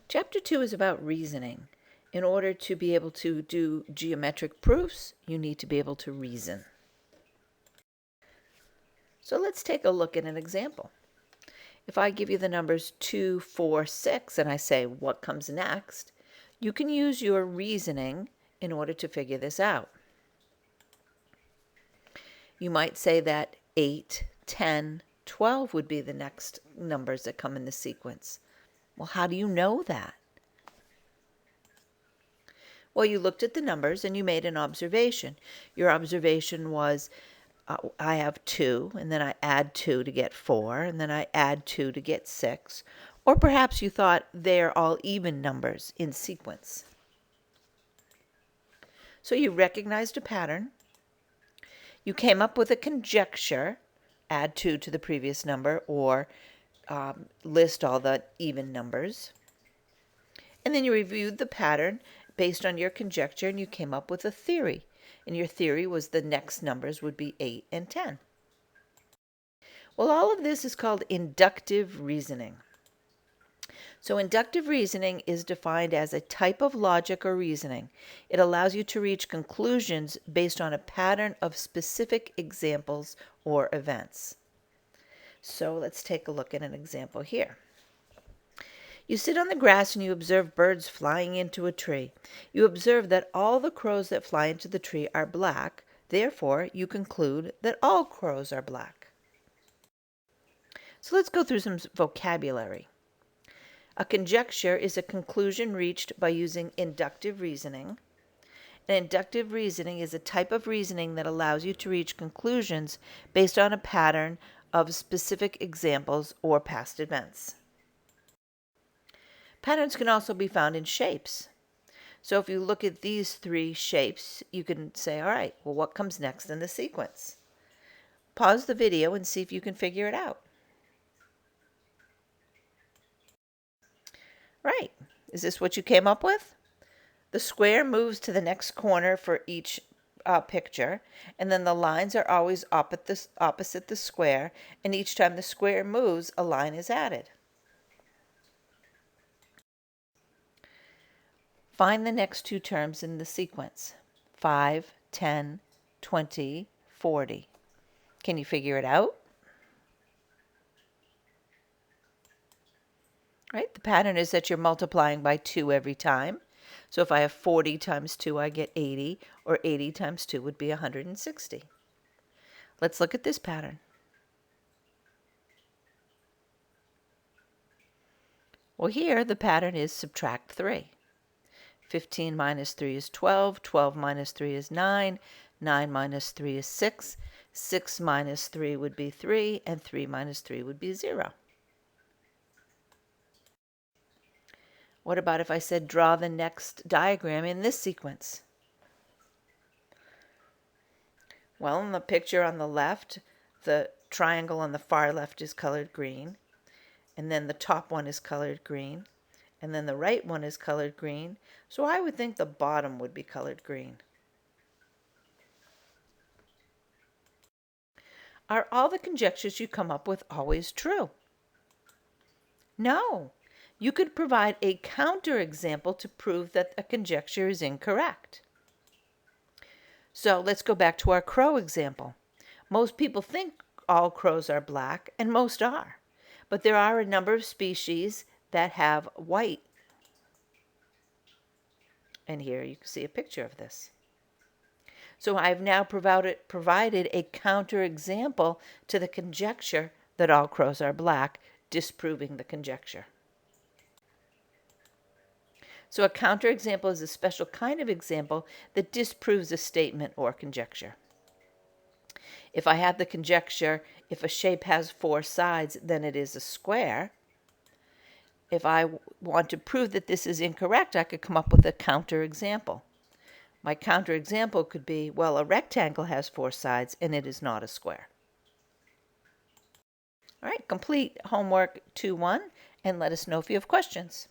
Chapter 2 is about reasoning. In order to be able to do geometric proofs, you need to be able to reason. So let's take a look at an example. If I give you the numbers 2, 4, 6, and I say, what comes next? You can use your reasoning in order to figure this out. You might say that 8, 10, 12 would be the next numbers that come in the sequence. Well, how do you know that? Well, you looked at the numbers and you made an observation. Your observation was, I have 2, and then I add 2 to get 4, and then I add 2 to get 6. Or perhaps you thought they're all even numbers in sequence. So you recognized a pattern. You came up with a conjecture, add 2 to the previous number, or list all the even numbers. And then you reviewed the pattern based on your conjecture, and you came up with a theory. And your theory was the next numbers would be 8 and 10. Well, all of this is called inductive reasoning. So inductive reasoning is defined as a type of logic or reasoning. It allows you to reach conclusions based on a pattern of specific examples or events. So let's take a look at an example here. You sit on the grass and you observe birds flying into a tree. You observe that all the crows that fly into the tree are black. Therefore, you conclude that all crows are black. So let's go through some vocabulary. A conjecture is a conclusion reached by using inductive reasoning. And inductive reasoning is a type of reasoning that allows you to reach conclusions based on a pattern of specific examples or past events. Patterns can also be found in shapes. So if you look at these 3 shapes, you can say, all right, well, what comes next in the sequence? Pause the video and see if you can figure it out. Right. Is this what you came up with? The square moves to the next corner for each picture, and then the lines are always opposite the square, and each time the square moves, a line is added. Find the next 2 terms in the sequence, 5, 10, 20, 40. Can you figure it out? Right? The pattern is that you're multiplying by 2 every time. So if I have 40 times 2, I get 80, or 80 times 2 would be 160. Let's look at this pattern. Well, here the pattern is subtract 3. 15 minus 3 is 12, 12 minus 3 is 9, 9 minus 3 is 6, 6 minus 3 would be 3, and 3 minus 3 would be 0. What about if I said draw the next diagram in this sequence? Well, in the picture on the left, the triangle on the far left is colored green, and then the top one is colored green, and then the right one is colored green, so I would think the bottom would be colored green. Are all the conjectures you come up with always true? No. You could provide a counterexample to prove that a conjecture is incorrect. So let's go back to our crow example. Most people think all crows are black, and most are. But there are a number of species that have white. And here you can see a picture of this. So I've now provided a counterexample to the conjecture that all crows are black, disproving the conjecture. So a counterexample is a special kind of example that disproves a statement or conjecture. If I have the conjecture, if a shape has 4 sides, then it is a square. If I want to prove that this is incorrect, I could come up with a counterexample. My counterexample could be, well, a rectangle has 4 sides and it is not a square. All right, complete homework 2-1 and let us know if you have questions.